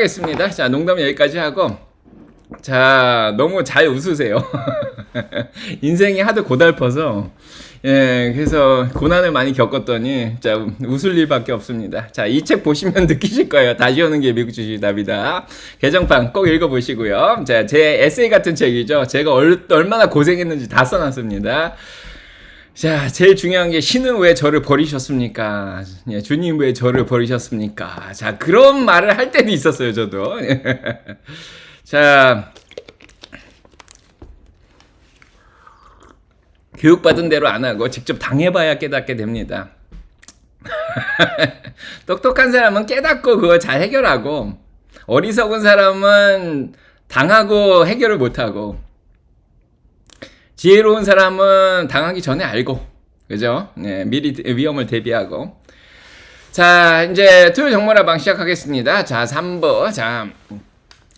하겠습니다. 자, 농담 여기까지 하고, 자, 너무 잘 웃으세요. 인생이 하도 고달퍼서, 예, 그래서 고난을 많이 겪었더니, 자, 웃을 일밖에 없습니다. 자, 이 책 보시면 느끼실 거예요. 다시 오는 게 미국 주식이답니다. 개정판 꼭 읽어보시고요. 자, 제 에세이 같은 책이죠. 제가 얼마나 고생했는지 다 써놨습니다. 자, 제일 중요한 게 신은 왜 저를 버리셨습니까? 예, 주님 왜 저를 버리셨습니까? 자, 그런 말을 할 때도 있었어요, 저도. 자, 교육받은 대로 안 하고 직접 당해봐야 깨닫게 됩니다. 똑똑한 사람은 깨닫고 그거 잘 해결하고, 어리석은 사람은 당하고 해결을 못하고, 지혜로운 사람은 당하기 전에 알고, 그죠? 네, 미리 위험을 대비하고. 자, 이제 토요일 정모라방 시작하겠습니다. 자, 3부. 자,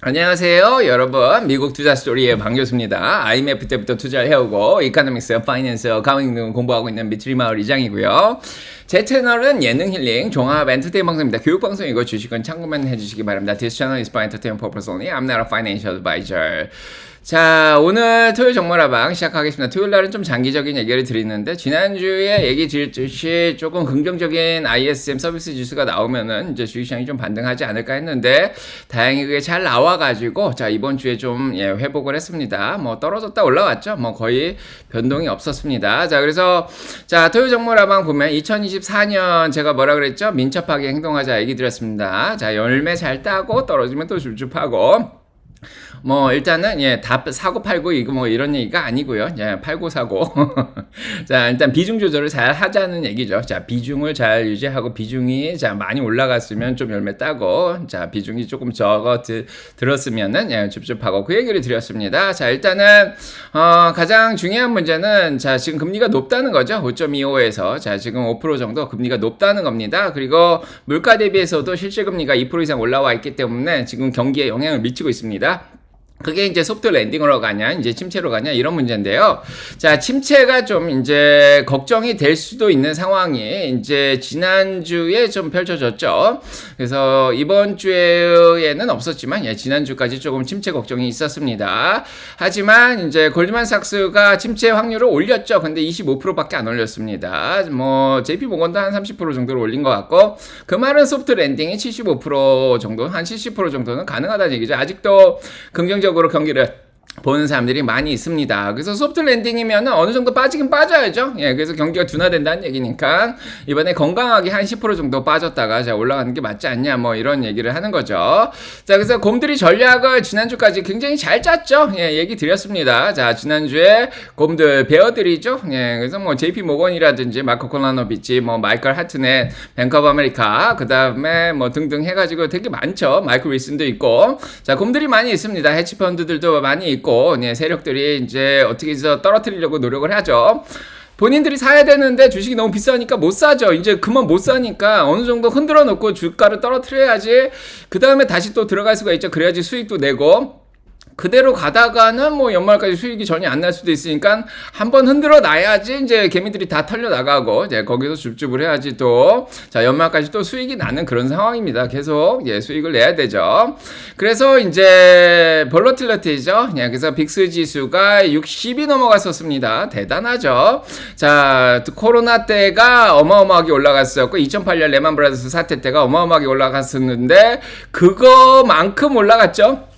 안녕하세요, 여러분. 미국 투자 스토리의 방 교수입니다. IMF 때부터 투자를 해오고, 이코노믹스, 파이낸스, 어카운팅 등 공부하고 있는 미트리 마을 이장이고요. 제 채널은 예능 힐링, 종합 엔터테인 방송입니다. 교육 방송이고 주식은 참고만 해주시기 바랍니다. This channel is for entertainment purpose only. I'm not a financial advisor. 자, 오늘 토요일 정모라방 시작하겠습니다. 토요일 날은 좀 장기적인 얘기를 드리는데, 지난주에 얘기 드렸듯이 조금 긍정적인 ISM 서비스 지수가 나오면은 이제 주식시장이 좀 반등하지 않을까 했는데, 다행히 그게 잘 나와가지고, 자, 이번 주에 좀, 예, 회복을 했습니다. 뭐, 떨어졌다 올라왔죠? 뭐, 거의 변동이 없었습니다. 자, 그래서, 자, 토요일 정모라방 보면 2024년 제가 뭐라 그랬죠? 민첩하게 행동하자 얘기 드렸습니다. 자, 열매 잘 따고 떨어지면 또 줍줍하고, 뭐 일단은 예, 다 사고 팔고 이거 뭐 이런 얘기가 아니고요. 예, 팔고 사고. 자, 일단 비중 조절을 잘 하자는 얘기죠. 자, 비중을 잘 유지하고, 비중이 자 많이 올라갔으면 좀 열매 따고, 자, 비중이 조금 들었으면은 예, 줍줍하고, 그 얘기를 드렸습니다. 자, 일단은 가장 중요한 문제는, 자, 지금 금리가 높다는 거죠. 5.25에서 자, 지금 5% 정도 금리가 높다는 겁니다. 그리고 물가 대비해서도 실질 금리가 2% 이상 올라와 있기 때문에 지금 경기에 영향을 미치고 있습니다. 그게 이제 소프트 랜딩으로 가냐, 이제 침체로 가냐, 이런 문제인데요. 자, 침체가 좀 이제 걱정이 될 수도 있는 상황이 이제 지난주에 좀 펼쳐졌죠. 그래서 이번 주에는 없었지만, 예, 지난주까지 조금 침체 걱정이 있었습니다. 하지만 이제 골드만삭스가 침체 확률을 올렸죠. 근데 25%밖에 안 올렸습니다. 뭐, JP모건도 한 30% 정도로 올린 것 같고, 그 말은 소프트 랜딩이 75% 정도, 한 70% 정도는 가능하다는 얘기죠. 아직도 긍정적으로 경기를 보는 사람들이 많이 있습니다. 그래서 소프트 랜딩이면 어느 정도 빠지긴 빠져야죠. 예, 그래서 경기가 둔화된다는 얘기니까 이번에 건강하게 한 10% 정도 빠졌다가 자, 올라가는 게 맞지 않냐, 뭐 이런 얘기를 하는 거죠. 자, 그래서 곰들이 전략을 지난주까지 굉장히 잘 짰죠. 예, 얘기 드렸습니다. 자, 지난주에 곰들 베어들이죠. 예, 그래서 뭐 JP 모건이라든지 마코 콜라노비치, 뭐 마이클 하트넷, 뱅크 오브 아메리카, 그 다음에 뭐 등등 해가지고 되게 많죠. 마이클 윌슨도 있고, 자, 곰들이 많이 있습니다. 헤지펀드들도 많이 있고, 네, 세력들이 이제 어떻게 해서 떨어뜨리려고 노력을 하죠. 본인들이 사야 되는데 주식이 너무 비싸니까 못 사죠. 이제 그만 못 사니까 어느 정도 흔들어 놓고 주가를 떨어뜨려야지 그 다음에 다시 또 들어갈 수가 있죠. 그래야지 수익도 내고, 그대로 가다가는 뭐 연말까지 수익이 전혀 안 날 수도 있으니까 한번 흔들어 놔야지 이제 개미들이 다 털려 나가고, 이제 거기서 줍줍을 해야지 또, 자, 연말까지 또 수익이 나는 그런 상황입니다. 계속, 예, 수익을 내야 되죠. 그래서 이제 볼러틸리티죠. 예, 그래서 빅스 지수가 60이 넘어갔었습니다. 대단하죠. 자, 코로나 때가 어마어마하게 올라갔었고, 2008년 레만 브라더스 사태 때가 어마어마하게 올라갔었는데, 그거만큼 올라갔죠.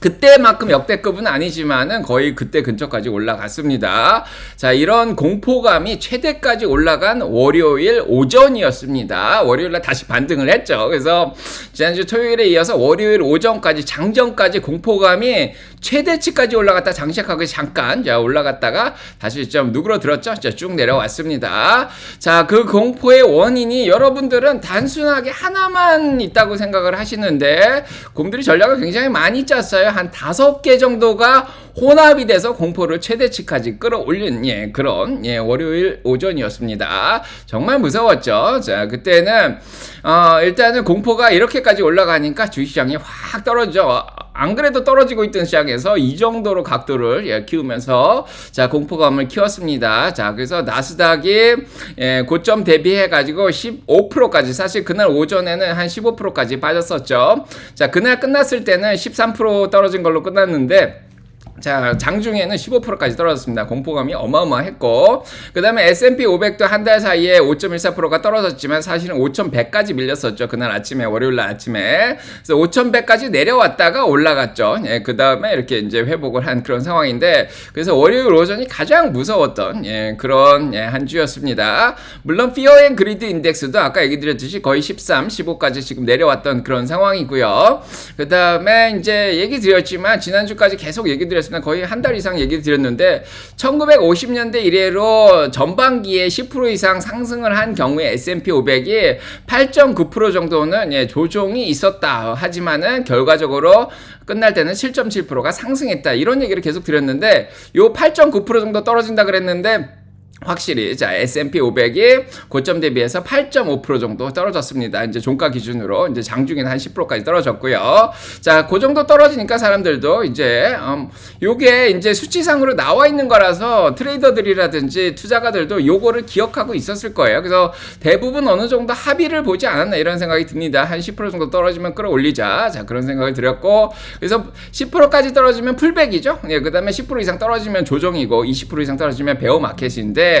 그때만큼 역대급은 아니지만은 거의 그때 근처까지 올라갔습니다. 자, 이런 공포감이 최대까지 올라간 월요일 오전이었습니다. 월요일날 다시 반등을 했죠. 그래서 지난주 토요일에 이어서 월요일 오전까지, 장전까지 공포감이 최대치까지 올라갔다 장시하게 잠깐 자, 올라갔다가 다시 좀 누그러들었죠. 자, 쭉 내려왔습니다. 자, 그 공포의 원인이 여러분들은 단순하게 하나만 있다고 생각을 하시는데, 곰들이 전략을 굉장히 많이 짰어요. 한 5개 정도가 혼합이 돼서 공포를 최대치까지 끌어올린, 예, 그런, 예, 월요일 오전이었습니다. 정말 무서웠죠. 자, 그때는 일단은 공포가 이렇게까지 올라가니까 주식시장이 확 떨어져 안 그래도 떨어지고 있던 시장에서 이 정도로 각도를 키우면서 자, 공포감을 키웠습니다. 자, 그래서 나스닥이 고점 대비해 가지고 15%까지, 사실 그날 오전에는 한 15%까지 빠졌었죠. 자, 그날 끝났을 때는 13% 떨어진 걸로 끝났는데, 자, 장중에는 15%까지 떨어졌습니다. 공포감이 어마어마했고, 그 다음에 S&P 500도 한 달 사이에 5.14%가 떨어졌지만 사실은 5,100까지 밀렸었죠. 그날 아침에, 월요일날 아침에. 그래서 5,100까지 내려왔다가 올라갔죠. 예, 그 다음에 이렇게 이제 회복을 한 그런 상황인데, 그래서 월요일 오전이 가장 무서웠던 그런 한 주였습니다. 물론 Fear and Greed 인덱스도 아까 얘기 드렸듯이 거의 13, 15까지 지금 내려왔던 그런 상황이고요. 그 다음에 이제 얘기 드렸지만 지난주까지 계속 얘기 드렸습니다. 거의 한 달 이상 얘기 드렸는데 1950년대 이래로 전반기에 10% 이상 상승을 한 경우에 S&P 500이 8.9% 정도는 조정이 있었다. 하지만은 결과적으로 끝날 때는 7.7%가 상승했다. 이런 얘기를 계속 드렸는데 요 8.9% 정도 떨어진다 그랬는데 확실히 자, S&P 500이 고점 대비해서 8.5% 정도 떨어졌습니다. 이제 종가 기준으로 이제 장중에는 한 10%까지 떨어졌고요. 자, 그 정도 떨어지니까 사람들도 이제 요게 이제 수치상으로 나와 있는 거라서 트레이더들이라든지 투자가들도 요거를 기억하고 있었을 거예요. 그래서 대부분 어느 정도 합의를 보지 않았나 이런 생각이 듭니다. 한 10% 정도 떨어지면 끌어올리자. 자, 그런 생각을 드렸고, 그래서 10%까지 떨어지면 풀백이죠. 예, 그다음에 10% 이상 떨어지면 조정이고 20% 이상 떨어지면 베어 마켓인데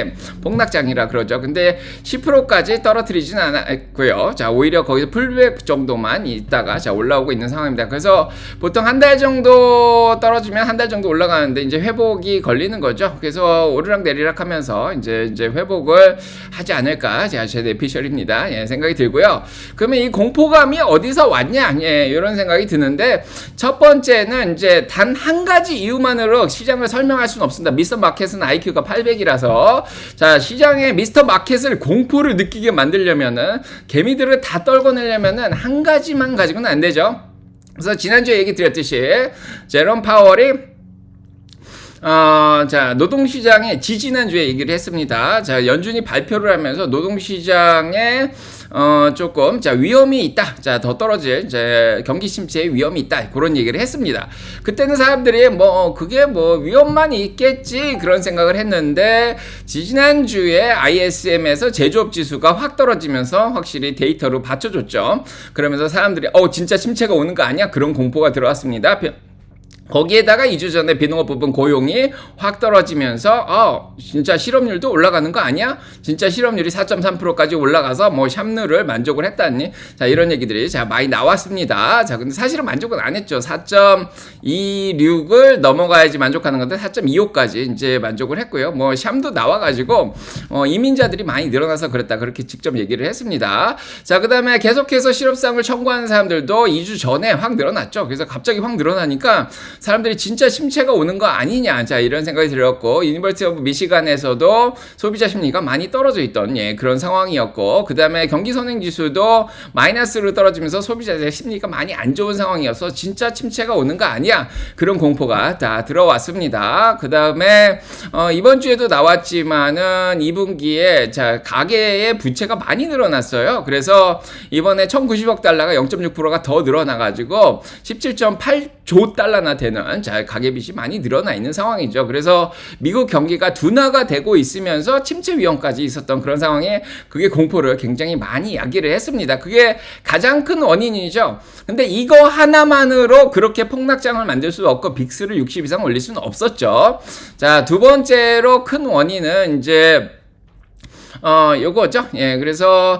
폭락장이라 그러죠. 근데 10%까지 떨어뜨리진 않았고요. 자, 오히려 거기서 풀백 정도만 있다가 자, 올라오고 있는 상황입니다. 그래서 보통 한 달 정도 떨어지면 한 달 정도 올라가는데 이제 회복이 걸리는 거죠. 그래서 오르락 내리락 하면서 이제 회복을 하지 않을까. 제 내피셜입니다. 예, 생각이 들고요. 그러면 이 공포감이 어디서 왔냐? 예, 이런 생각이 드는데 첫 번째는 이제 단 한 가지 이유만으로 시장을 설명할 수는 없습니다. 미스터 마켓은 IQ가 800이라서 자, 시장의 미스터 마켓을 공포를 느끼게 만들려면은 개미들을 다 떨궈내려면은 한 가지만 가지고는 안 되죠. 그래서 지난주에 얘기 드렸듯이 제롬 파월이 자, 노동시장에 지지난주에 얘기를 했습니다. 자, 연준이 발표를 하면서 노동시장에 조금 자, 위험이 있다. 자, 더 떨어질 이제 경기 침체의 위험이 있다. 그런 얘기를 했습니다. 그때는 사람들이 그게 위험만 있겠지 그런 생각을 했는데 지난주에 ISM에서 제조업 지수가 확 떨어지면서 확실히 데이터로 받쳐줬죠. 그러면서 사람들이 진짜 침체가 오는 거 아니야? 그런 공포가 들어왔습니다. 거기에다가 2주 전에 비농업 부분 고용이 확 떨어지면서 진짜 실업률도 올라가는 거 아니야? 진짜 실업률이 4.3%까지 올라가서 샵누를 만족을 했다니? 자, 이런 얘기들이 자, 많이 나왔습니다. 자, 근데 사실은 만족은 안 했죠. 4.26을 넘어가야지 만족하는 건데 4.25까지 이제 만족을 했고요. 샴도 나와가지고 이민자들이 많이 늘어나서 그랬다. 그렇게 직접 얘기를 했습니다. 자, 그 다음에 계속해서 실업상을 청구하는 사람들도 2주 전에 확 늘어났죠. 그래서 갑자기 확 늘어나니까 사람들이 진짜 침체가 오는 거 아니냐. 자, 이런 생각이 들었고, 유니버시티 오브 미시간에서도 소비자 심리가 많이 떨어져 있던 그런 상황이었고, 그 다음에 경기 선행 지수도 마이너스로 떨어지면서 소비자의 심리가 많이 안 좋은 상황이어서 진짜 침체가 오는 거 아니야. 그런 공포가 다 들어왔습니다. 그 다음에 이번 주에도 나왔지만은 2분기에 자, 가계의 부채가 많이 늘어났어요. 그래서 이번에 1,090억 달러가 0.6%가 더 늘어나가지고 17.8조 달러나 되는 자, 가계빚이 많이 늘어나 있는 상황이죠. 그래서 미국 경기가 둔화가 되고 있으면서 침체 위험까지 있었던 그런 상황에 그게 공포를 굉장히 많이 야기를 했습니다. 그게 가장 큰 원인이죠. 근데 이거 하나만으로 그렇게 폭락장을 만들 수 없고 빅스를 60 이상 올릴 수는 없었죠. 자, 두 번째로 큰 원인은 이제 요거죠. 예, 그래서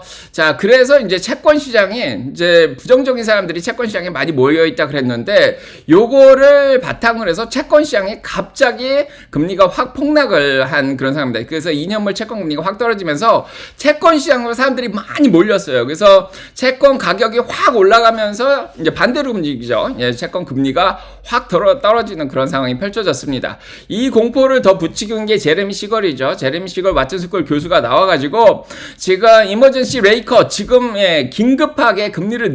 이제 채권 시장에 이제 부정적인 사람들이 채권 시장에 많이 모여 있다 그랬는데 요거를 바탕으로 해서 채권 시장이 갑자기 금리가 확 폭락을 한 그런 상황입니다. 그래서 2년물 채권 금리가 확 떨어지면서 채권 시장으로 사람들이 많이 몰렸어요. 그래서 채권 가격이 확 올라가면서 이제 반대로 움직이죠. 예, 채권 금리가 확 떨어지는 그런 상황이 펼쳐졌습니다. 이 공포를 더 부추긴 게 제레미 시걸이죠. 제레미 시걸 와튼 스쿨 교수가 나와가 나와가지고 지금 이머전시 레이커 지금 긴급하게 금리를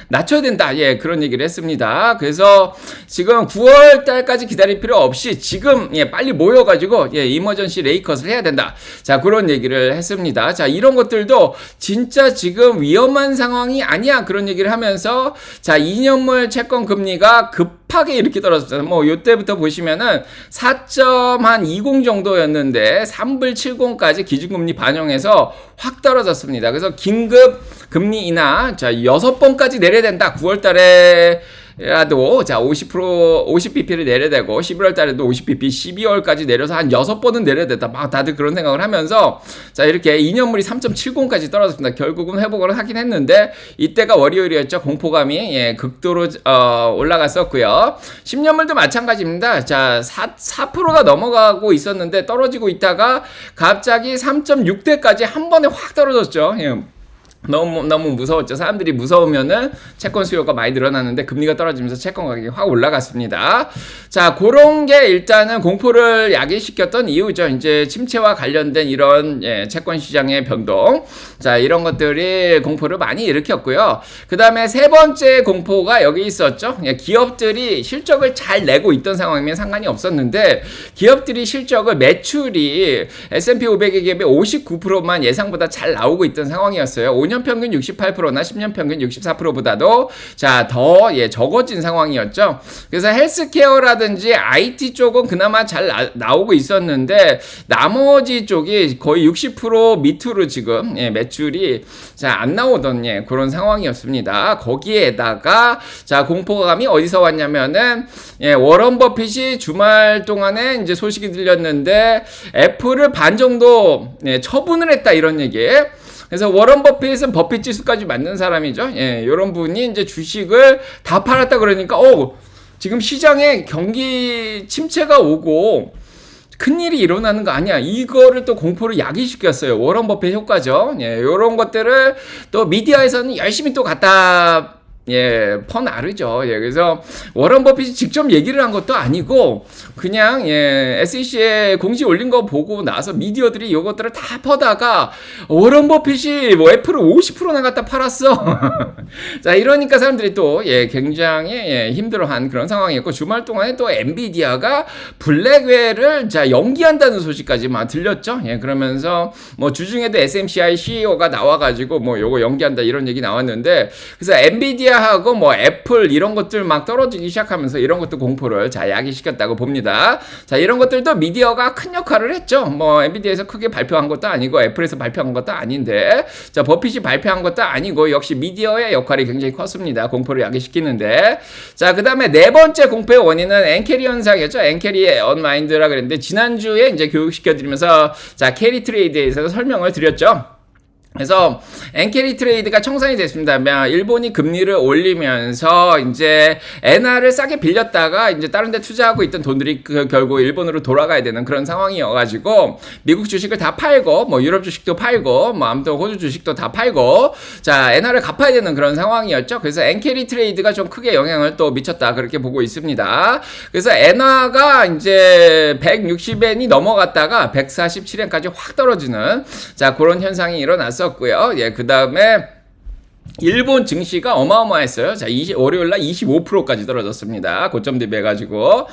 낮춰야 된다. 그런 얘기를 했습니다. 그래서 지금 9월 달까지 기다릴 필요 없이 지금 빨리 모여가지고 이머전시 레이컷을 해야 된다. 자, 그런 얘기를 했습니다. 자, 이런 것들도 진짜 지금 위험한 상황이 아니야. 그런 얘기를 하면서 자, 2년물 채권 금리가 급하게 이렇게 떨어졌어요. 뭐 요때부터 보시면은 4.20 정도였는데 3불 70까지 기준금리 반영해서 확 떨어졌습니다. 그래서 긴급 금리 인하 자 6번까지 내려야 된다. 9월 달에 라도 자 50bp를 내려야 되고 11월 달에도 50bp 12월까지 내려서 한 6번은 내려야 된다. 막 다들 그런 생각을 하면서 자 이렇게 2년물이 3.70까지 떨어졌습니다. 결국은 회복을 하긴 했는데 이때가 월요일이었죠. 공포감이 극도로 올라갔었고요. 10년물도 마찬가지입니다. 자 4%가 넘어가고 있었는데 떨어지고 있다가 갑자기 3.6대까지 한 번에 확 떨어졌죠. 너무 무서웠죠. 사람들이 무서우면은 채권 수요가 많이 늘어나는데 금리가 떨어지면서 채권 가격이 확 올라갔습니다. 자, 그런 게 일단은 공포를 야기시켰던 이유죠. 이제 침체와 관련된 이런 채권 시장의 변동. 자, 이런 것들이 공포를 많이 일으켰고요. 그 다음에 세 번째 공포가 여기 있었죠. 기업들이 실적을 잘 내고 있던 상황이면 상관이 없었는데 기업들이 실적을 매출이 S&P 500의 기업이 59%만 예상보다 잘 나오고 있던 상황이었어요. 5년 평균 68%나 10년 평균 64%보다도 자, 더 적어진 상황이었죠. 그래서 헬스케어라든지 IT 쪽은 그나마 잘 나오고 있었는데 나머지 쪽이 거의 60% 밑으로 지금 매출이 자, 안 나오던 그런 상황이었습니다. 거기에다가 자, 공포감이 어디서 왔냐면은 워런 버핏이 주말 동안에 이제 소식이 들렸는데 애플을 반 정도 처분을 했다 이런 얘기. 그래서 워런 버핏은 버핏 지수까지 맞는 사람이죠. 이런 분이 이제 주식을 다 팔았다 그러니까 지금 시장에 경기 침체가 오고 큰일이 일어나는 거 아니야. 이거를 또 공포를 야기시켰어요. 워런 버핏 효과죠. 이런 것들을 또 미디어에서는 열심히 또 갖다 퍼나르죠. 그래서 워런 버핏이 직접 얘기를 한 것도 아니고 그냥 SEC에 공지 올린 거 보고 나서 미디어들이 이것들을 다 퍼다가 워런 버핏이 뭐 애플을 50%나 갖다 팔았어. 자, 이러니까 사람들이 또 굉장히 힘들어한 그런 상황이었고 주말 동안에 또 엔비디아가 블랙웨어를 자 연기한다는 소식까지 막 들렸죠. 그러면서 뭐 주중에도 SMCI CEO가 나와가지고 뭐 요거 연기한다 이런 얘기 나왔는데 그래서 엔비디아 하고 뭐 애플 이런 것들 막 떨어지기 시작하면서 이런 것도 공포를 자 야기시켰다고 봅니다. 자, 이런 것들도 미디어가 큰 역할을 했죠. 뭐 엔비디아에서 크게 발표한 것도 아니고 애플에서 발표한 것도 아닌데 자 버핏이 발표한 것도 아니고 역시 미디어의 역할이 굉장히 컸습니다. 공포를 야기시키는데 자 그 다음에 네 번째 공포의 원인은 엔캐리 현상이었죠. 엔캐리의 언마인드라 그랬는데 지난주에 이제 교육시켜드리면서 자 캐리 트레이드에서 설명을 드렸죠. 그래서 엔캐리 트레이드가 청산이 됐습니다. 일본이 금리를 올리면서 이제 엔화를 싸게 빌렸다가 이제 다른 데 투자하고 있던 돈들이 결국 일본으로 돌아가야 되는 그런 상황이어가지고 미국 주식을 다 팔고 뭐 유럽 주식도 팔고 뭐 아무튼 호주 주식도 다 팔고 자 엔화를 갚아야 되는 그런 상황이었죠. 그래서 엔캐리 트레이드가 좀 크게 영향을 또 미쳤다 그렇게 보고 있습니다. 그래서 엔화가 이제 160엔이 넘어갔다가 147엔까지 확 떨어지는 자 그런 현상이 일어났습니다. 고요. 그 다음에 일본 증시가 어마어마했어요. 자, 월요일날 25%까지 떨어졌습니다. 고점 대비해가지고.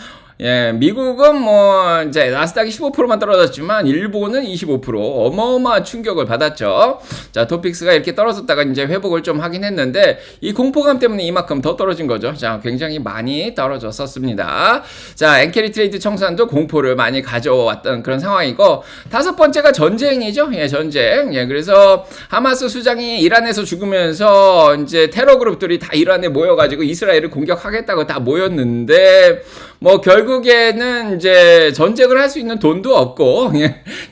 미국은 뭐 이제 나스닥이 15%만 떨어졌지만 일본은 25% 어마어마한 충격을 받았죠. 자, 토픽스가 이렇게 떨어졌다가 이제 회복을 좀 하긴 했는데 이 공포감 때문에 이만큼 더 떨어진 거죠. 자, 굉장히 많이 떨어졌었습니다. 자, 엔캐리 트레이드 청산도 공포를 많이 가져왔던 그런 상황이고 다섯 번째가 전쟁이죠. 전쟁. 그래서 하마스 수장이 이란에서 죽으면서 이제 테러 그룹들이 다 이란에 모여가지고 이스라엘을 공격하겠다고 다 모였는데 뭐 결국에는 이제 전쟁을 할 수 있는 돈도 없고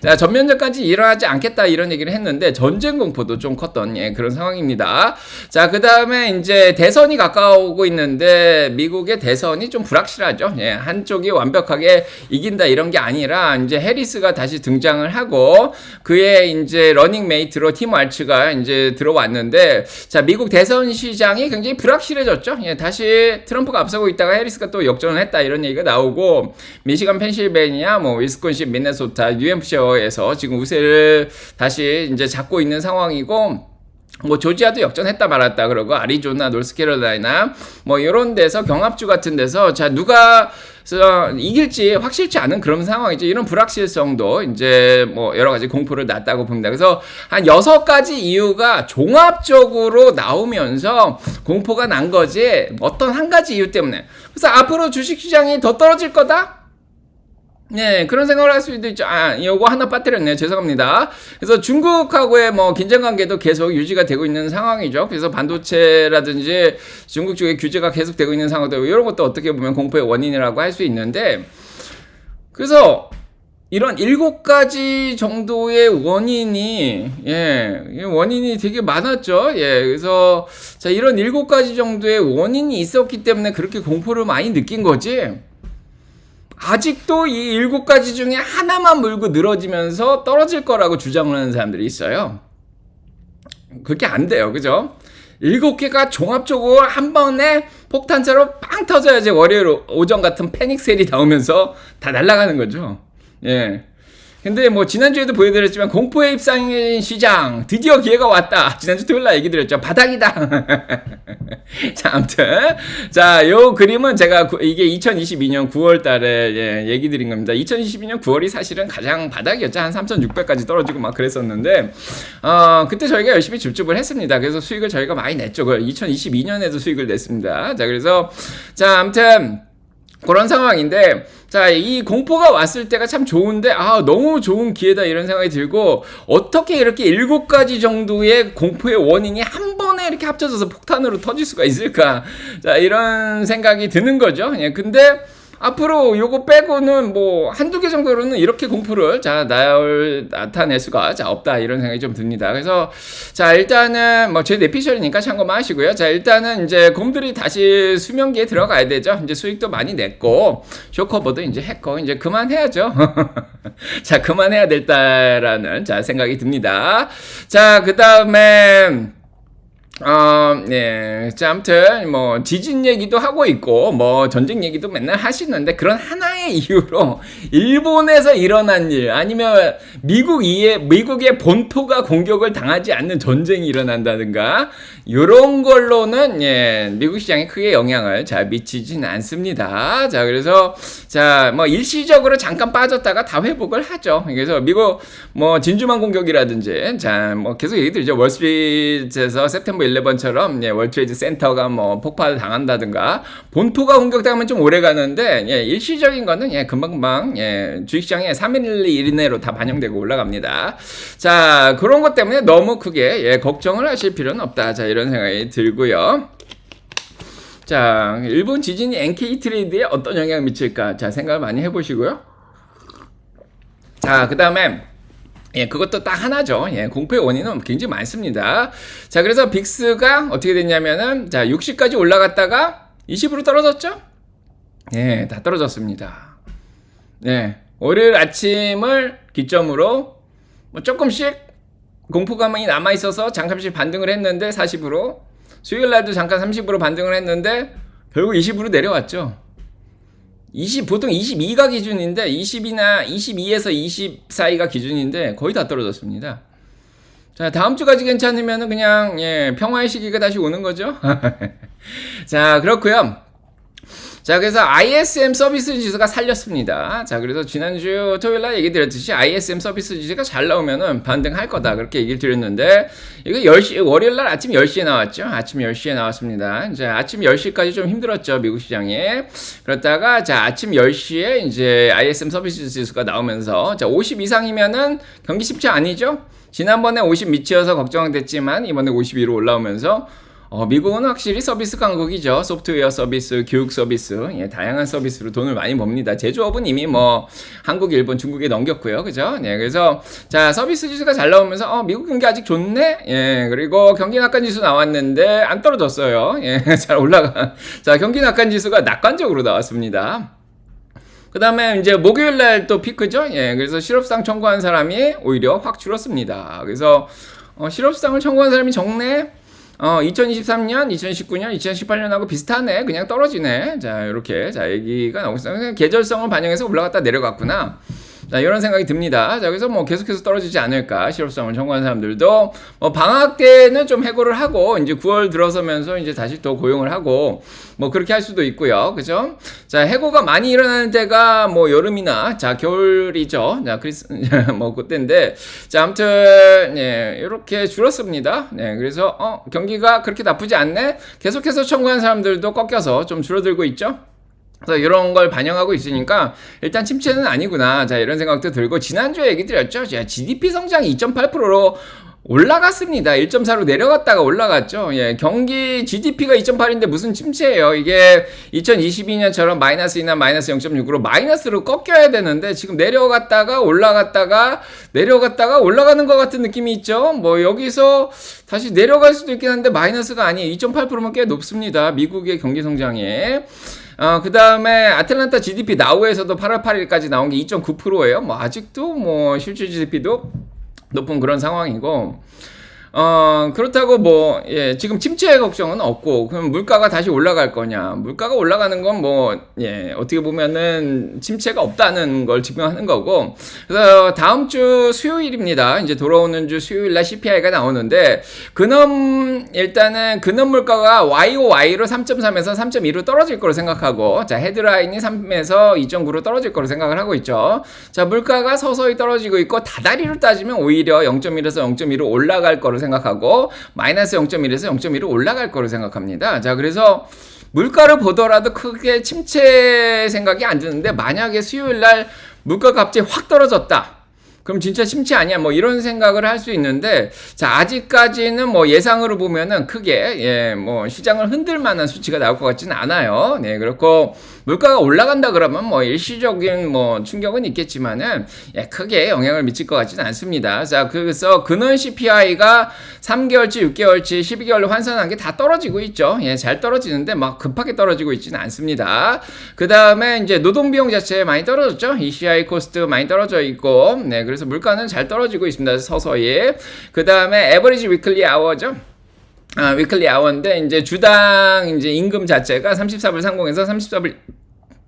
자 전면전까지 일어나지 않겠다 이런 얘기를 했는데 전쟁 공포도 좀 컸던 그런 상황입니다. 자 그 다음에 이제 대선이 가까우고 있는데 미국의 대선이 좀 불확실하죠. 한쪽이 완벽하게 이긴다 이런 게 아니라 이제 해리스가 다시 등장을 하고 그의 이제 러닝메이트로 팀 왈츠가 이제 들어왔는데 자 미국 대선 시장이 굉장히 불확실해졌죠. 다시 트럼프가 앞서고 있다가 해리스가 또 역전을 했다 이런 얘기가 나오고 나오고 미시간, 펜실베니아, 뭐 위스콘신, 미네소타, 뉴햄프셔에서 지금 우세를 다시 이제 잡고 있는 상황이고. 뭐 조지아도 역전했다 말았다 그러고 아리조나, 노스캐롤라이나 뭐 이런 데서 경합주 같은 데서 자 누가 이길지 확실치 않은 그런 상황이죠. 이런 불확실성도 이제 뭐 여러 가지 공포를 놨다고 봅니다. 그래서 한 6가지 이유가 종합적으로 나오면서 공포가 난 거지 어떤 한 가지 이유 때문에. 그래서 앞으로 주식시장이 더 떨어질 거다? 네, 그런 생각을 할 수도 있죠. 요거 하나 빠뜨렸네요. 죄송합니다. 그래서 중국하고의 뭐 긴장 관계도 계속 유지가 되고 있는 상황이죠. 그래서 반도체라든지 중국 쪽의 규제가 계속되고 있는 상황도 이런 것도 어떻게 보면 공포의 원인이라고 할 수 있는데, 그래서 이런 7가지 정도의 원인이, 원인이 되게 많았죠. 그래서 자, 이런 7가지 정도의 원인이 있었기 때문에 그렇게 공포를 많이 느낀 거지. 아직도 이 7가지 중에 하나만 물고 늘어지면서 떨어질 거라고 주장을 하는 사람들이 있어요. 그렇게 안 돼요. 그죠? 7개가 종합적으로 한 번에 폭탄처럼 빵 터져야지 월요일 오전 같은 패닉 셀이 나오면서 다 날아가는 거죠. 근데 뭐 지난주에도 보여드렸지만 공포의 입상인 시장 드디어 기회가 왔다. 지난주 토요일날 얘기 드렸죠. 바닥이다. 자, 아무튼 자, 요 그림은 제가 이게 2022년 9월 달에 얘기 드린 겁니다. 2022년 9월이 사실은 가장 바닥이었죠. 한 3,600까지 떨어지고 막 그랬었는데 그때 저희가 열심히 줍줍을 했습니다. 그래서 수익을 저희가 많이 냈죠. 2022년에도 수익을 냈습니다. 자, 그래서 자, 아무튼 그런 상황인데, 자, 이 공포가 왔을 때가 참 좋은데, 너무 좋은 기회다 이런 생각이 들고, 어떻게 이렇게 7가지 정도의 공포의 원인이 한 번에 이렇게 합쳐져서 폭탄으로 터질 수가 있을까? 자, 이런 생각이 드는 거죠. 근데, 앞으로 요거 빼고는 뭐 한두 개 정도로는 이렇게 공포를 나타낼 수가 없다 이런 생각이 좀 듭니다. 그래서 자, 일단은 뭐 제 내피셜이니까 참고만 하시고요. 자, 일단은 이제 곰들이 다시 수면기에 들어가야 되죠. 이제 수익도 많이 냈고 쇼커버도 이제 했고 이제 그만해야죠. 자, 그만해야 될다라는 생각이 듭니다. 자, 그다음에 자, 아무튼, 뭐, 지진 얘기도 하고 있고, 뭐, 전쟁 얘기도 맨날 하시는데, 그런 하나의 이유로, 일본에서 일어난 일, 아니면, 미국의 본토가 공격을 당하지 않는 전쟁이 일어난다든가, 요런 걸로는, 미국 시장에 크게 영향을 잘 미치진 않습니다. 자, 그래서, 자, 뭐, 일시적으로 잠깐 빠졌다가 다 회복을 하죠. 그래서, 미국, 뭐, 진주만 공격이라든지, 자, 뭐, 계속 얘기 드리죠. 월스트리트에서 september 11처럼 월트레이드 센터가 뭐 폭파를 당한다든가 본토가 공격당하면 좀 오래 가는데 일시적인 거는 금방금방 주식시장에 3일 이내로 다 반영되고 올라갑니다. 자, 그런 것 때문에 너무 크게 걱정을 하실 필요는 없다. 자, 이런 생각이 들고요. 자, 일본 지진이 NK 트레이드에 어떤 영향을 미칠까? 자, 생각을 많이 해보시고요. 자, 그 다음에 그것도 딱 하나죠. 공포의 원인은 굉장히 많습니다. 자, 그래서 빅스가 어떻게 됐냐면은, 자, 60까지 올라갔다가 20으로 떨어졌죠? 다 떨어졌습니다. 월요일 아침을 기점으로 뭐 조금씩 공포감이 남아있어서 잠깐씩 반등을 했는데 40으로, 수요일 날도 잠깐 30으로 반등을 했는데 결국 20으로 내려왔죠. 보통 22가 기준인데 20이나 22에서 20 사이가 기준인데 거의 다 떨어졌습니다. 자, 다음 주까지 괜찮으면 그냥 평화의 시기가 다시 오는 거죠. 자, 그렇고요. 자, 그래서 ISM 서비스 지수가 살렸습니다. 자, 그래서 지난주 토요일날 얘기 드렸듯이 ISM 서비스 지수가 잘 나오면은 반등할 거다. 그렇게 얘기를 드렸는데, 이거 10시, 월요일날 아침 10시에 나왔죠. 아침 10시에 나왔습니다. 자, 아침 10시까지 좀 힘들었죠. 미국 시장이. 그렇다가, 자, 아침 10시에 이제 ISM 서비스 지수가 나오면서, 자, 50 이상이면은 경기 쉽지 아니죠? 지난번에 50 밑이어서 걱정됐지만, 이번에 52로 올라오면서, 미국은 확실히 서비스 강국이죠. 소프트웨어 서비스, 교육 서비스, 다양한 서비스로 돈을 많이 법니다. 제조업은 이미 뭐 한국, 일본, 중국에 넘겼고요. 그죠? 그래서 자, 서비스 지수가 잘 나오면서 미국 경기 아직 좋네. 그리고 경기 낙관 지수 나왔는데 안 떨어졌어요. 잘 올라가. 자, 경기 낙관 지수가 낙관적으로 나왔습니다. 그 다음에 이제 목요일날 또 피크죠. 그래서 실업상 청구한 사람이 오히려 확 줄었습니다. 그래서 실업상을 청구한 사람이 적네. 2023년, 2019년, 2018년하고 비슷하네. 그냥 떨어지네. 자, 이렇게. 자, 얘기가 나오고 있어요. 그냥 계절성을 반영해서 올라갔다 내려갔구나. 자, 이런 생각이 듭니다. 자, 그래서 뭐 계속해서 떨어지지 않을까. 실업성을 청구하는 사람들도 뭐 방학 때는 좀 해고를 하고 이제 9월 들어서면서 이제 다시 또 고용을 하고 뭐 그렇게 할 수도 있고요. 그죠? 자, 해고가 많이 일어나는 때가 뭐 여름이나 자, 겨울이죠. 자, 뭐 그때인데 자, 아무튼 예, 이렇게 줄었습니다. 네, 그래서 경기가 그렇게 나쁘지 않네. 계속해서 청구하는 사람들도 꺾여서 좀 줄어들고 있죠. 그래서 이런 걸 반영하고 있으니까 일단 침체는 아니구나. 자, 이런 생각도 들고 지난주에 얘기 드렸죠. 자, GDP 성장이 2.8%로 올라갔습니다. 1.4로 내려갔다가 올라갔죠. 예, 경기 GDP가 2.8인데 무슨 침체예요. 이게 2022년처럼 마이너스이나 마이너스 0.6으로 마이너스로 꺾여야 되는데 지금 내려갔다가 올라갔다가 내려갔다가 올라가는 것 같은 느낌이 있죠. 뭐 여기서 다시 내려갈 수도 있긴 한데 마이너스가 아니에요. 2.8%면 꽤 높습니다. 미국의 경기 성장이. 그 다음에 아틀란타 GDP 나우에서도 8월 8일까지 나온 게 2.9%예요. 뭐 아직도 뭐 실질 GDP도 높은 그런 상황이고, 그렇다고 뭐, 예, 지금 침체 걱정은 없고, 그럼 물가가 다시 올라갈 거냐. 물가가 올라가는 건 뭐, 예, 어떻게 보면은 침체가 없다는 걸 증명하는 거고, 그래서 다음 주 수요일입니다. 이제 돌아오는 주 수요일날 CPI가 나오는데, 일단은 근원 물가가 YOY로 3.3에서 3.2로 떨어질 거로 생각하고, 자, 헤드라인이 3에서 2.9로 떨어질 거로 생각을 하고 있죠. 자, 물가가 서서히 떨어지고 있고, 다다리로 따지면 오히려 0.1에서 0.2로 올라갈 거로 생각하고 마이너스 0.1에서 0.2로 올라갈 거로 생각합니다. 자, 그래서 물가를 보더라도 크게 침체 생각이 안 드는데 만약에 수요일 날 물가가 갑자기 확 떨어졌다. 그럼 진짜 침체 아니야? 뭐 이런 생각을 할 수 있는데 자, 아직까지는 뭐 예상으로 보면은 크게 예, 뭐 시장을 흔들 만한 수치가 나올 것 같지는 않아요. 네, 그렇고 물가가 올라간다 그러면 뭐 일시적인 뭐 충격은 있겠지만은 예, 크게 영향을 미칠 것 같지는 않습니다. 자, 그래서 근원 CPI가 3개월치, 6개월치, 12개월로 환산한 게 다 떨어지고 있죠. 예, 잘 떨어지는데 막 급하게 떨어지고 있지는 않습니다. 그 다음에 이제 노동 비용 자체 많이 떨어졌죠. ECI 코스트 많이 떨어져 있고, 네, 그래서 물가는 잘 떨어지고 있습니다. 서서히. 그 다음에 에버리지 위클리 아워죠. 위클리 아워인데 이제 주당 이제 임금 자체가 34불 30에서 34불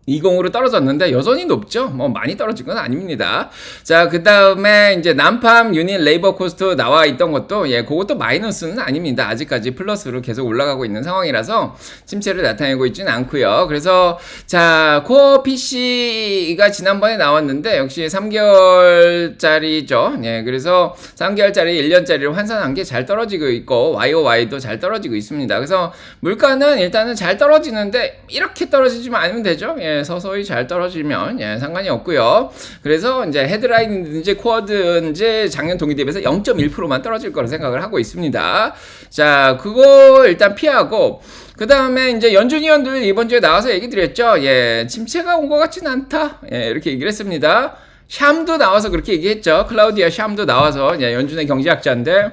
20으로 떨어졌는데 여전히 높죠. 뭐 많이 떨어진 건 아닙니다. 자, 그 다음에 이제 난팜 유닛 레이버 코스트 나와 있던 것도 예, 그것도 마이너스는 아닙니다. 아직까지 플러스로 계속 올라가고 있는 상황이라서 침체를 나타내고 있지는 않고요. 그래서 자, 코어 PC가 지난번에 나왔는데 역시 3개월짜리죠. 예, 그래서 3개월짜리 1년짜리로 환산한 게 잘 떨어지고 있고 YOY도 잘 떨어지고 있습니다. 그래서 물가는 일단은 잘 떨어지는데 이렇게 떨어지지만 않으면 되죠. 예, 서서히 잘 떨어지면 예, 상관이 없고요. 그래서 이제 헤드라인이든지 코어든지 작년 동기 대비해서 0.1%만 떨어질 거라 생각을 하고 있습니다. 자, 그거 일단 피하고 그 다음에 이제 연준 위원들 이번 주에 나와서 얘기 드렸죠. 예, 침체가 온 것 같지는 않다. 예, 이렇게 얘기를 했습니다. 샴도 나와서 그렇게 얘기했죠. 클라우디아 샴도 나와서 예, 연준의 경제학자인데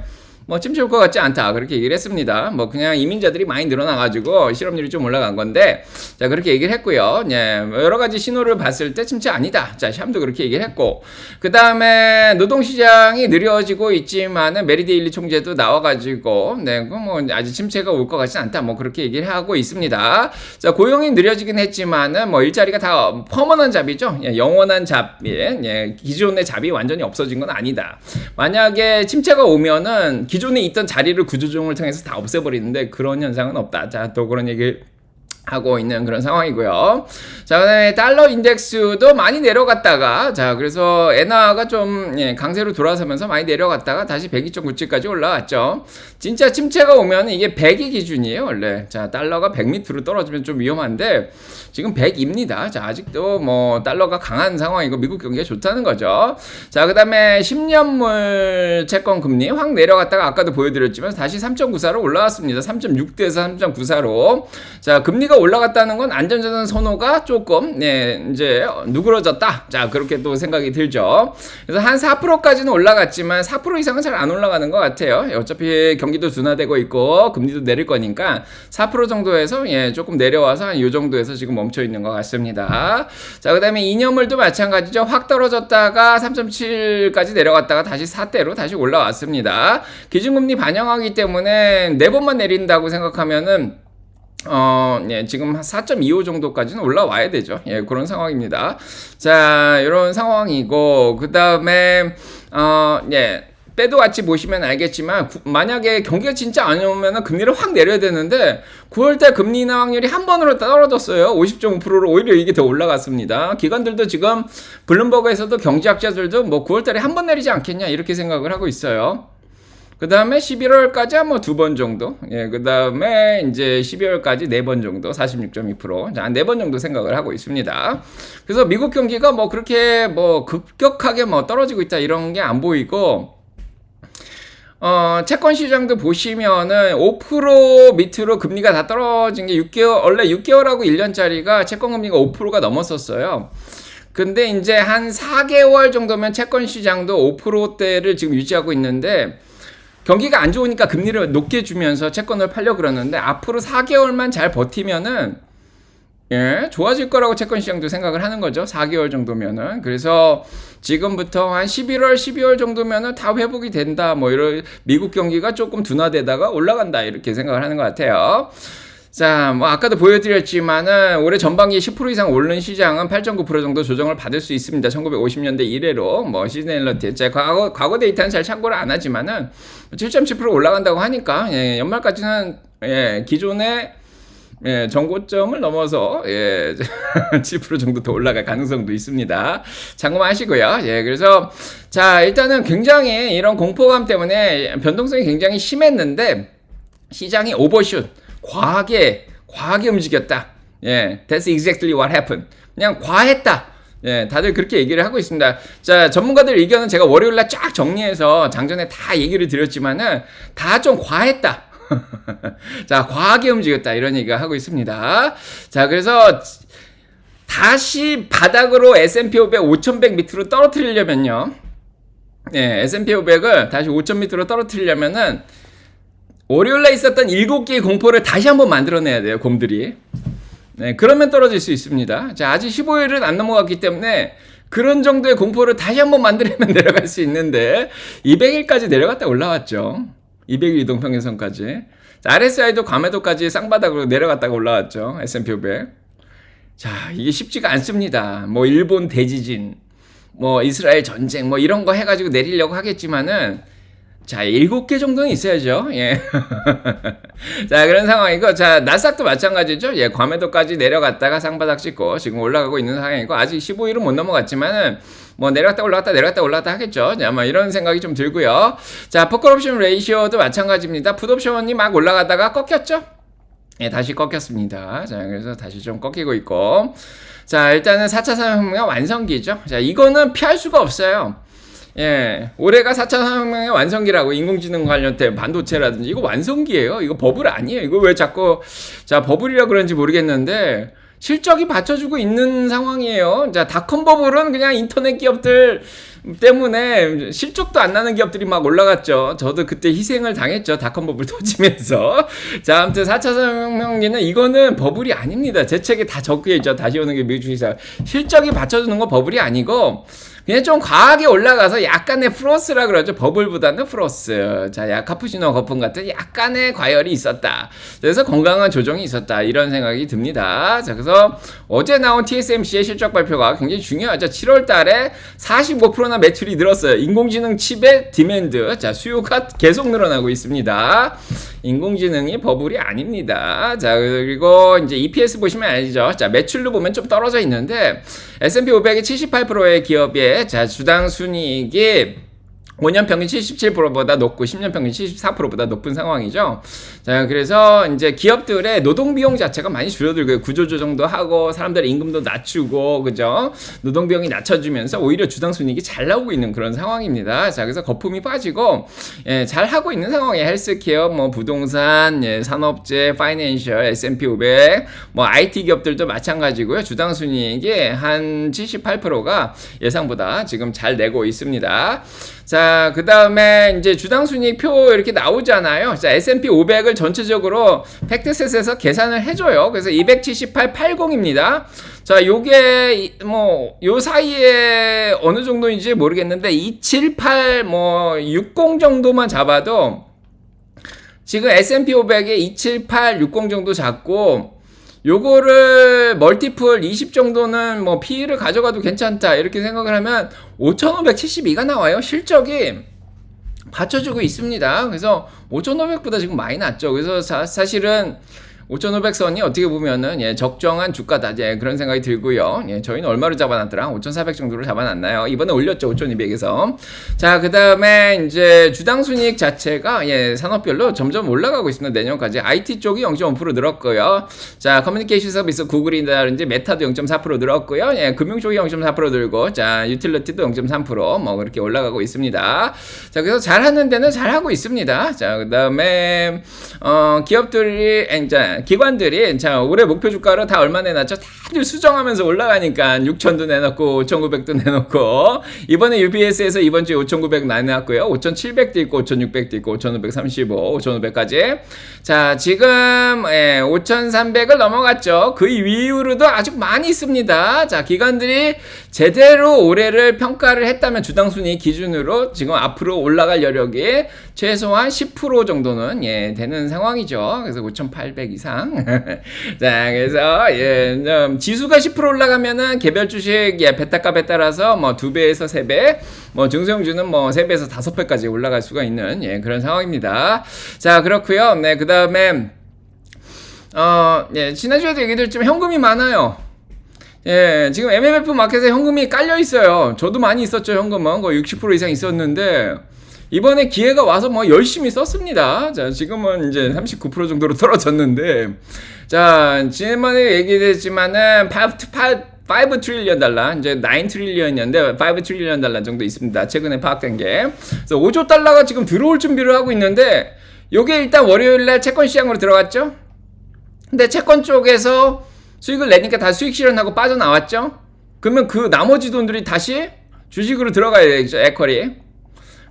뭐 침체 올 것 같지 않다 그렇게 얘기를 했습니다. 뭐 그냥 이민자들이 많이 늘어나가지고 실업률이 좀 올라간 건데 자, 그렇게 얘기를 했고요. 예, 여러 가지 신호를 봤을 때 침체 아니다. 자, 샴도 그렇게 얘기를 했고 그 다음에 노동시장이 느려지고 있지만은 메리데일리 총재도 나와가지고 네, 뭐 아직 침체가 올 것 같지 않다. 뭐 그렇게 얘기를 하고 있습니다. 자, 고용이 느려지긴 했지만은 뭐 일자리가 다 퍼머넌 잡이죠. 예, 영원한 잡이 예, 기존의 잡이 완전히 없어진 건 아니다. 만약에 침체가 오면은 기존에 있던 자리를 구조조정을 통해서 다 없애버리는데 그런 현상은 없다. 자, 또 그런 얘기를 하고 있는 그런 상황이고요. 자, 그다음에 달러 인덱스도 많이 내려갔다가 자, 그래서 엔화가 좀 예, 강세로 돌아서면서 많이 내려갔다가 다시 102.97까지 올라왔죠. 진짜 침체가 오면 이게 100이 기준이에요, 원래. 자, 달러가 100 밑으로 떨어지면 좀 위험한데 지금 100입니다. 자, 아직도 뭐 달러가 강한 상황이고 미국 경기가 좋다는 거죠. 자, 그다음에 10년물 채권 금리 확 내려갔다가 아까도 보여드렸지만 다시 3.94로 올라왔습니다. 3.6대에서 3.94로. 자, 금리가 금리가 올라갔다는 건 안전자산 선호가 조금 이제 누그러졌다. 자, 그렇게 또 생각이 들죠. 그래서 한 4%까지는 올라갔지만 4% 이상은 잘 안 올라가는 것 같아요. 어차피 경기도 둔화되고 있고 금리도 내릴 거니까 4% 정도에서 조금 내려와서 한 이 정도에서 지금 멈춰 있는 것 같습니다. 자, 그다음에 이념물도 마찬가지죠. 확 떨어졌다가 3.7까지 내려갔다가 다시 4대로 다시 올라왔습니다. 기준금리 반영하기 때문에 4번만 내린다고 생각하면은 지금 한 4.25 정도까지는 올라와야 되죠. 그런 상황입니다. 자, 이런 상황이고, 그 다음에, 빼도 같이 보시면 알겠지만, 만약에 경기가 진짜 안 오면은 금리를 확 내려야 되는데, 9월달 금리 인하 확률이 한 번으로 떨어졌어요. 50.5%로 오히려 이게 더 올라갔습니다. 기관들도 지금, 블룸버그에서도 경제학자들도 뭐 9월달에 한 번 내리지 않겠냐, 이렇게 생각을 하고 있어요. 그 다음에 11월까지 한 뭐 2번 정도. 그 다음에 이제 12월까지 4번 정도. 46.2%. 자, 4번 정도 생각을 하고 있습니다. 그래서 미국 경기가 뭐 그렇게 뭐 급격하게 뭐 떨어지고 있다 이런 게 안 보이고, 채권 시장도 보시면은 5% 밑으로 금리가 다 떨어진 게 6개월, 원래 6개월하고 1년짜리가 채권 금리가 5%가 넘었었어요. 근데 이제 한 4개월 정도면 채권 시장도 5%대를 지금 유지하고 있는데, 경기가 안 좋으니까 금리를 높게 주면서 채권을 팔려 그러는데 앞으로 4개월만 잘 버티면은 좋아질 거라고 채권 시장도 생각을 하는 거죠. 4개월 정도면은. 그래서 지금부터 한 11월, 12월 정도면은 다 회복이 된다. 뭐 이런 미국 경기가 조금 둔화되다가 올라간다. 이렇게 생각을 하는 것 같아요. 자, 뭐 아까도 보여드렸지만은 올해 전반기에 10% 이상 오른 시장은 8.9% 정도 조정을 받을 수 있습니다. 1950년대 이래로 뭐 시즈널러티, 과거 데이터는 잘 참고를 안 하지만은 7.7% 올라간다고 하니까 연말까지는 기존의 전고점을 넘어서 7% 정도 더 올라갈 가능성도 있습니다. 참고하시고요. 그래서 자, 일단은 굉장히 이런 공포감 때문에 변동성이 굉장히 심했는데 시장이 오버슛 과하게 움직였다. That's exactly what happened. 그냥 과했다. 다들 그렇게 얘기를 하고 있습니다. 자, 전문가들 의견은 제가 월요일날 쫙 정리해서 장전에 다 얘기를 드렸지만은 다 좀 과했다. 자, 과하게 움직였다. 이런 얘기가 하고 있습니다. 자, 그래서 다시 바닥으로 S&P 500 5100 밑으로 떨어뜨리려면요. S&P 500을 다시 5000 밑으로 떨어뜨리려면은 월요일날 있었던 7개의 공포를 다시 한번 만들어내야 돼요, 곰들이. 그러면 떨어질 수 있습니다. 자, 아직 15일은 안 넘어갔기 때문에 그런 정도의 공포를 다시 한번 만들면 내려갈 수 있는데 200일까지 내려갔다 올라왔죠. 200일 이동평균선까지. 자, RSI도 과매도까지 쌍바닥으로 내려갔다가 올라왔죠. S&P 500. 자, 이게 쉽지가 않습니다. 뭐 일본 대지진, 뭐 이스라엘 전쟁, 뭐 이런 거 해가지고 내리려고 하겠지만은 자, 7개 정도는 있어야죠. 자, 그런 상황이고, 자, 나스닥도 마찬가지죠. 과매도까지 내려갔다가 쌍바닥 찍고, 지금 올라가고 있는 상황이고, 아직 15일은 못 넘어갔지만은, 뭐, 내려갔다 올라갔다 하겠죠. 자, 뭐, 이런 생각이 좀 들고요. 자, 풋옵션 레이시오도 마찬가지입니다. 풋옵션이 막 올라가다가 꺾였죠? 다시 꺾였습니다. 자, 그래서 다시 좀 꺾이고 있고. 자, 일단은 4차 산업혁명 완성기죠. 자, 이거는 피할 수가 없어요. 올해가 4차 산업혁명의 완성기라고. 인공지능 관련된 반도체라든지 이거 완성기예요. 이거 버블 아니에요. 이거 왜 자꾸 자 버블이라 그런지 모르겠는데 실적이 받쳐주고 있는 상황이에요. 자, 닷컴 버블은 그냥 인터넷 기업들 때문에 실적도 안 나는 기업들이 막 올라갔죠. 저도 그때 희생을 당했죠. 닷컴 버블 터지면서. 자, 아무튼 4차 산업혁명기는 이거는 버블이 아닙니다. 제 책에 다 적혀 있죠. 다시 오는 게 미국 주식시장. 실적이 받쳐주는 거 버블이 아니고 그냥 좀 과하게 올라가서 약간의 플러스라 그러죠. 버블보다는 플러스. 자, 카푸치노 거품 같은 약간의 과열이 있었다. 그래서 건강한 조정이 있었다. 이런 생각이 듭니다. 자, 그래서 어제 나온 TSMC의 실적 발표가 굉장히 중요하죠. 7월 달에 45%나 매출이 늘었어요. 인공지능 칩의 디맨드. 자, 수요가 계속 늘어나고 있습니다. 인공지능이 버블이 아닙니다. 자, 그리고 이제 EPS 보시면 알죠. 자, 매출로 보면 좀 떨어져 있는데 S&P 500의 78%의 기업의 자, 주당 순이익이 5년 평균 77%보다 높고 10년 평균 74%보다 높은 상황이죠. 자, 그래서 이제 기업들의 노동 비용 자체가 많이 줄어들고요. 구조조정도 하고 사람들의 임금도 낮추고 그죠? 노동 비용이 낮춰지면서 오히려 주당 순이익이 잘 나오고 있는 그런 상황입니다. 자, 그래서 거품이 빠지고 잘 하고 있는 상황에 헬스케어, 뭐 부동산, 산업재, 파이낸셜, S&P 500, 뭐 IT 기업들도 마찬가지고요. 주당 순이익이 한 78%가 예상보다 지금 잘 내고 있습니다. 자, 그 다음에 이제 주당 순이익표 이렇게 나오잖아요. 자, S&P 500을 전체적으로 팩트셋에서 계산을 해줘요. 그래서 278.80입니다. 자, 요게 뭐 요 사이에 어느 정도인지 모르겠는데 278 뭐 60 정도만 잡아도 지금 S&P 500에 278, 60 정도 잡고 요거를 멀티플 20 정도는 뭐 PE를 가져가도 괜찮다 이렇게 생각을 하면 5,572가 나와요. 실적이 받쳐주고 있습니다. 그래서 5,500보다 지금 많이 낮죠. 그래서 사실은 5,500선이 어떻게 보면은 적정한 주가다 그런 생각이 들고요. 저희는 얼마로 잡아놨더라? 5,400 정도로 잡아놨나요? 이번에 올렸죠. 5,200에서. 자, 그 다음에 이제 주당 순이익 자체가 산업별로 점점 올라가고 있습니다. 내년까지. IT 쪽이 0.5% 늘었고요. 자, 커뮤니케이션 서비스 구글이라든지 메타도 0.4% 늘었고요. 금융 쪽이 0.4% 늘고, 자, 유틸리티도 0.3% 뭐 그렇게 올라가고 있습니다. 자, 그래서 잘하는 데는 잘하고 있습니다. 자, 그 다음에 기업들이 이제 기관들이 자 올해 목표 주가로 다 얼마 내놨죠? 다들 수정하면서 올라가니까 6,000도 내놓고 5,900도 내놓고 이번에 UBS에서 이번 주에 5,900 내놨고요. 5,700도 있고 5,600도 있고 5,535, 5,500까지. 자, 지금 5,300을 넘어갔죠. 그 이후로도 아주 많이 있습니다. 자, 기관들이 제대로 올해를 평가를 했다면 주당 순이익 기준으로 지금 앞으로 올라갈 여력이 최소한 10% 정도는 되는 상황이죠. 그래서 5,800 이상. 자, 그래서 지수가 10% 올라가면은 개별 주식 베타값에 따라서 뭐 2배에서 3배, 뭐 중소형주는 뭐 3배에서 5배까지 올라갈 수가 있는 그런 상황입니다. 자, 그렇고요. 네, 그다음에 지난주에도 얘기 드렸지만 현금이 많아요. 지금 MMF 마켓에 현금이 깔려 있어요. 저도 많이 있었죠. 현금은 거의 60% 이상 있었는데 이번에 기회가 와서 뭐 열심히 썼습니다. 자, 지금은 이제 39% 정도로 떨어졌는데, 자, 지난번에 얘기했지만은 5 트릴리언 달러, 이제 9 트릴리언이었는데 5 트릴리언 달러 정도 있습니다. 최근에 파악된 게. 그래서 5조 달러가 지금 들어올 준비를 하고 있는데, 요게 일단 월요일날 채권 시장으로 들어갔죠? 근데 채권 쪽에서 수익을 내니까 다 수익 실현하고 빠져나왔죠? 그러면 그 나머지 돈들이 다시 주식으로 들어가야 되겠죠, 에쿼리.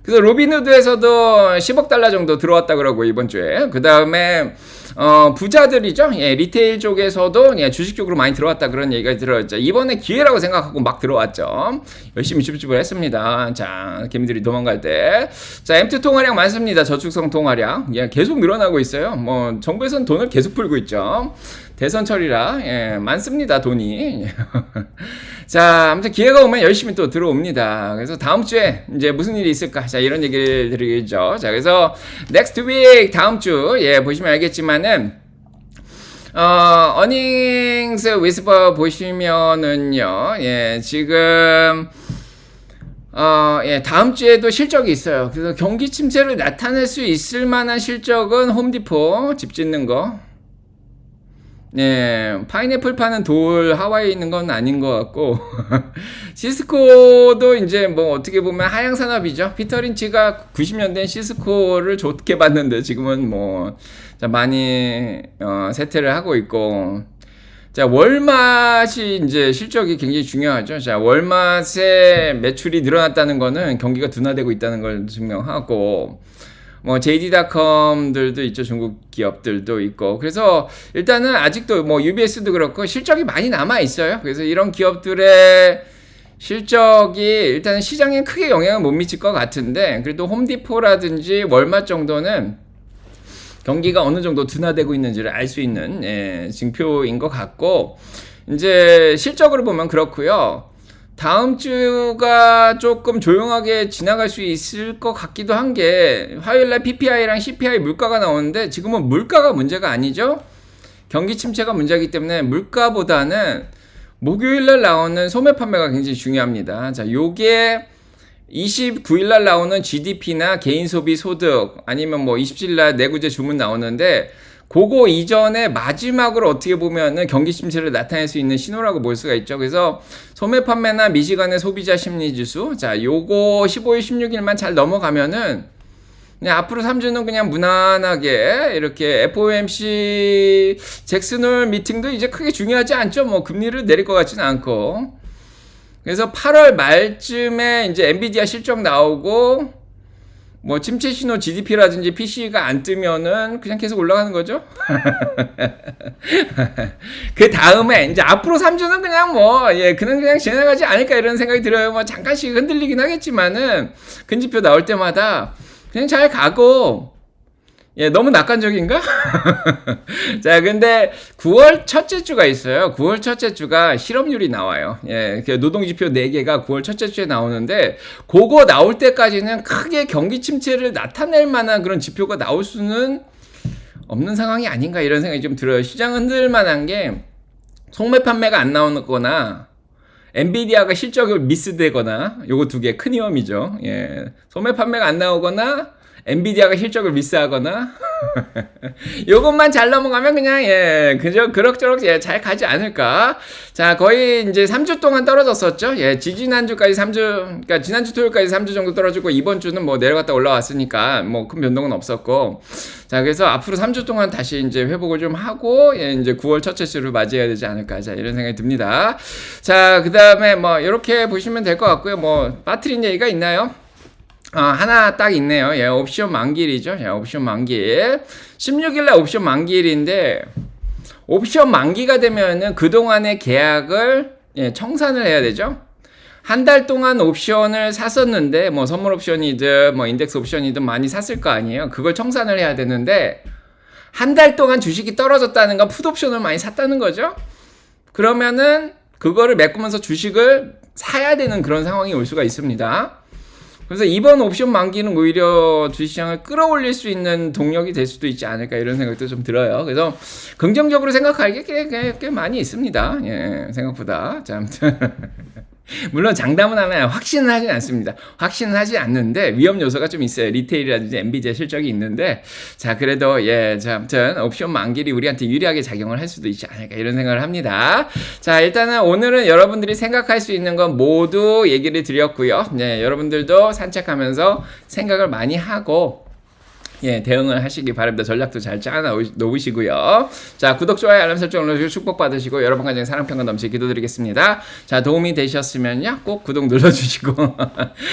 그래서 로빈후드에서도 10억 달러 정도 들어왔다 그러고 이번 주에. 그 다음에 부자들이죠. 리테일 쪽에서도 주식 쪽으로 많이 들어왔다 그런 얘기가 들어왔죠. 이번에 기회라고 생각하고 막 들어왔죠. 열심히 줍줍을 했습니다. 자, 개미들이 도망갈 때. 자, M2 통화량 많습니다. 저축성 통화량. 계속 늘어나고 있어요. 뭐 정부에서는 돈을 계속 풀고 있죠. 대선철이라 많습니다. 돈이. 자, 아무튼 기회가 오면 열심히 또 들어옵니다. 그래서 다음 주에 이제 무슨 일이 있을까? 자, 이런 얘기를 드리겠죠. 자, 그래서 next week 다음 주 보시면 알겠지만은 earnings whisper 보시면은요. 지금 다음 주에도 실적이 있어요. 그래서 경기 침체를 나타낼 수 있을 만한 실적은 홈디포 집 짓는 거. 파인애플 파는 돌 하와이에 있는 건 아닌 것 같고 시스코도 이제 뭐 어떻게 보면 하향 산업이죠. 피터 린치가 90년대엔 시스코를 좋게 봤는데 지금은 뭐 많이 쇠퇴를 하고 있고. 자, 월맛이 이제 실적이 굉장히 중요하죠. 자, 월맛의 매출이 늘어났다는 거는 경기가 둔화되고 있다는 걸 증명하고, 뭐 JD.com들도 있죠. 중국 기업들도 있고. 그래서 일단은 아직도 뭐 UBS도 그렇고 실적이 많이 남아 있어요. 그래서 이런 기업들의 실적이 일단은 시장에 크게 영향을 못 미칠 것 같은데, 그래도 홈디포라든지 월맛 정도는 경기가 어느 정도 둔화되고 있는지를 알 수 있는 징표인 것 같고, 이제 실적으로 보면 그렇고요. 다음 주가 조금 조용하게 지나갈 수 있을 것 같기도 한 게, 화요일날 PPI랑 CPI 물가가 나오는데 지금은 물가가 문제가 아니죠. 경기 침체가 문제이기 때문에 물가보다는 목요일날 나오는 소매 판매가 굉장히 중요합니다. 자, 요게 29일 날 나오는 GDP나 개인 소비 소득 아니면 뭐 27일 날 내구재 주문 나오는데 그거 이전에 마지막으로 어떻게 보면은 경기 침체를 나타낼 수 있는 신호라고 볼 수가 있죠. 그래서 소매 판매나 미시간의 소비자 심리 지수, 자, 요거 15일, 16일만 잘 넘어가면은 그냥 앞으로 3주는 그냥 무난하게 이렇게 FOMC 잭슨홀 미팅도 이제 크게 중요하지 않죠. 뭐 금리를 내릴 것 같지는 않고. 그래서 8월 말쯤에 이제 엔비디아 실적 나오고 뭐 침체 신호 GDP라든지 PC가 안 뜨면은 그냥 계속 올라가는 거죠. 그 다음에 이제 앞으로 3주는 그냥 뭐 그냥 지나가지 않을까 이런 생각이 들어요. 뭐 잠깐씩 흔들리긴 하겠지만은 근지표 나올 때마다 그냥 잘 가고. 너무 낙관적인가? 자, 근데 9월 첫째 주가 있어요. 9월 첫째 주가 실업률이 나와요. 노동지표 4개가 9월 첫째 주에 나오는데, 그거 나올 때까지는 크게 경기 침체를 나타낼 만한 그런 지표가 나올 수는 없는 상황이 아닌가 이런 생각이 좀 들어요. 시장 흔들 만한 게, 속매 판매가 안 나오거나, 엔비디아가 실적을 미스되거나, 요거 2개 큰 위험이죠. 소매 판매가 안 나오거나, 엔비디아가 실적을 미스하거나 요것만 잘 넘어가면 그냥 그저 그럭저럭 잘 가지 않을까. 자, 거의 이제 3주 동안 떨어졌었죠. 지지난주까지 3주, 그러니까 지난주 토요일까지 3주 정도 떨어지고 이번 주는 뭐 내려갔다 올라왔으니까 뭐 큰 변동은 없었고. 자, 그래서 앞으로 3주 동안 다시 이제 회복을 좀 하고 이제 9월 첫째 주를 맞이해야 되지 않을까. 자, 이런 생각이 듭니다. 자, 그다음에 뭐 이렇게 보시면 될 것 같고요. 뭐 빠뜨린 얘기가 있나요? 하나 딱 있네요. 옵션 만기일이죠. 옵션 만기일. 16일날 옵션 만기일인데, 옵션 만기가 되면은 그동안의 계약을 청산을 해야 되죠. 한 달 동안 옵션을 샀었는데, 뭐 선물 옵션이든, 뭐 인덱스 옵션이든 많이 샀을 거 아니에요. 그걸 청산을 해야 되는데, 한 달 동안 주식이 떨어졌다는 건 풋 옵션을 많이 샀다는 거죠. 그러면은, 그거를 메꾸면서 주식을 사야 되는 그런 상황이 올 수가 있습니다. 그래서 이번 옵션 만기는 오히려 주식시장을 끌어올릴 수 있는 동력이 될 수도 있지 않을까 이런 생각도 좀 들어요. 그래서 긍정적으로 생각할 게 꽤 많이 있습니다. 생각보다. 자, 아무튼 물론 장담은 하면 확신은 하진 않습니다. 확신은 하지 않는데 위험 요소가 좀 있어요. 리테일이라든지 엔비디아 실적이 있는데, 자, 그래도 자, 아무튼 옵션 만기일이 우리한테 유리하게 작용을 할 수도 있지 않을까 이런 생각을 합니다. 자, 일단은 오늘은 여러분들이 생각할 수 있는 건 모두 얘기를 드렸고요. 여러분들도 산책하면서 생각을 많이 하고 대응을 하시기 바랍니다. 전략도 잘 짜 놓으시고요. 자, 구독, 좋아요, 알람 설정 눌러주시고 축복받으시고 여러분 가정에 사랑평강 넘치게 기도드리겠습니다. 자, 도움이 되셨으면요 꼭 구독 눌러주시고